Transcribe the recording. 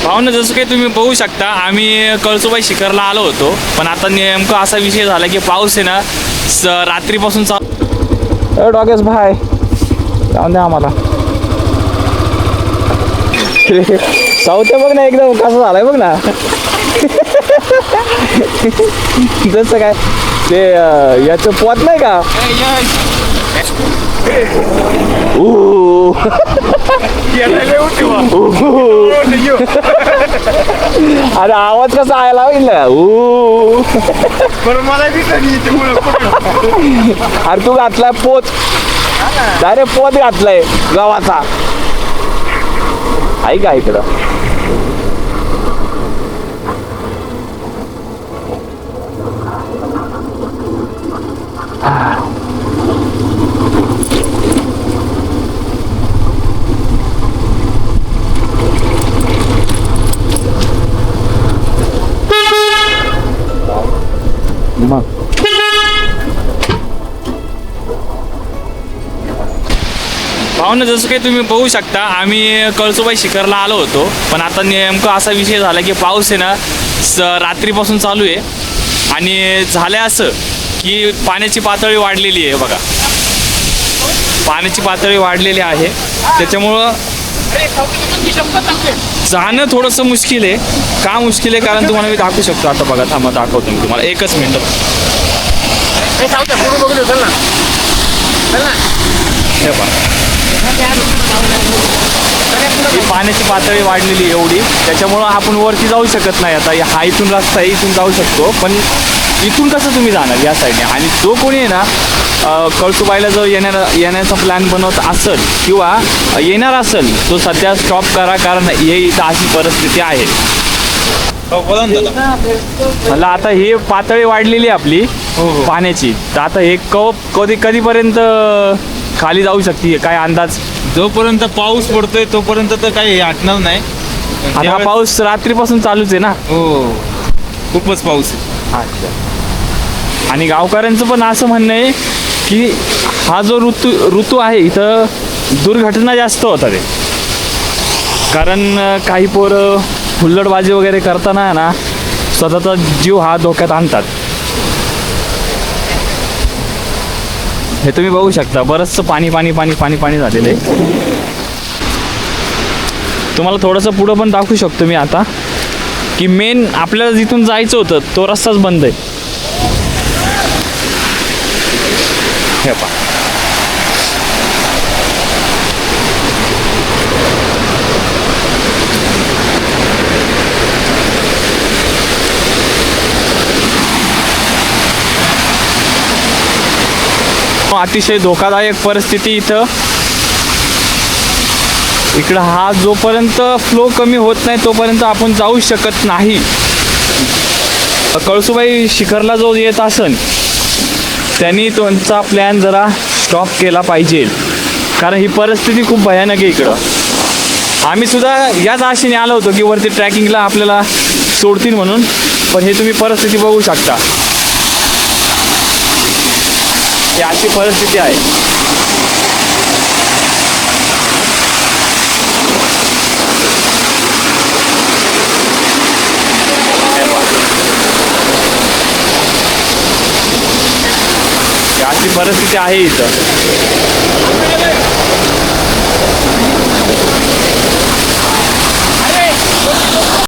भावना जसं काही तुम्ही बघू शकता, आम्ही कळसुबाई शिखरला आलो होतो, पण आता नेमका असा विषय झाला की पाऊस आहे ना रात्रीपासून डॉगेस भाई जाऊन द्या आम्हाला. साऊथ बघ ना एकदम कसं झालंय बघ ना. जसं काय ते याचं पोत नाही का. अरे आवाज कसा आयला होईल ना. अरे तू घातलाय पोत, डायरेक्ट पोत घातलाय गावाचा. आहे का इकडं. मग भावना जसं काही तुम्ही बघू शकता, आम्ही कळसुबाई शिखरला आलो होतो, पण आता नेमका असा विषय झाला की पाऊस आहे ना रात्रीपासून चालू आहे. आणि झालं असं की पाण्याची पातळी वाढलेली आहे. बघा पाण्याची पातळी वाढलेली आहे, त्याच्यामुळं जाणं थोडंसं मुश्किल आहे. का मुश्किल आहे कारण तुम्हाला मी दाखवू शकतो. आता बघा थांबा दाखवतो मी तुम्हाला, एकच मिनटं. हे पहा ही पाण्याची पातळी वाढलेली एवढी, त्याच्यामुळं आपण वरती जाऊ शकत नाही. आता हा इथून रस्ता आहे, इथून जाऊ शकतो, पण इथून कसं तुम्ही जाणार या साईडने. आणि जो कोणी आहे ना कळसुबाईला जर येण्याचा प्लॅन बनवत असेल किंवा येणार असेल तो सध्या स्टॉप करा, कारण हे इथं अशी परिस्थिती आहे. मला आता ही पातळी वाढलेली आहे आपली पाण्याची, तर आता हे कधीपर्यंत खाली जाऊ शकते काय अंदाज. जोपर्यंत पाऊस पडतोय तोपर्यंत तर काही हटणार नाही. आता हा पाऊस रात्रीपासून चालूच आहे ना. हो खूपच पाऊस आहे. अच्छा. आणि गावकऱ्यांचं पण असं म्हणणं आहे की हा जो ऋतू आहे इथं दुर्घटना जास्त होतात आहे. कारण काही पोरं हुल्लडबाजी वगैरे करताना ना स्वतःचा जीव हा धोक्यात आणतात. हे तुम्ही बघू शकता, बरंचसं पाणी झालेलं आहे. तुम्हाला थोडंसं पुढं पण दाखवू शकतो मी आता की मेन आपल्याला जिथून जायचं होतं तो रस्ताच बंद आहे. हे पहा अतिशय धोकादायक परिस्थिती इथं. इकडं हा जोपर्यंत फ्लो कमी होत नाही तोपर्यंत आपण जाऊ शकत नाही. कळसुबाई शिखरला जो येत असेल त्यांनी त्यांचा प्लॅन जरा स्टॉप केला पाहिजे, कारण ही परिस्थिती खूप भयानक आहे इकडं. आम्ही सुद्धा याच आशेने आलो होतो की वरती ट्रॅकिंगला आपल्याला सोडतील म्हणून, पण हे तुम्ही परिस्थिती बघू शकता. ही अशी परिस्थिती आहे. ही अशी परिस्थिती आहे इथं.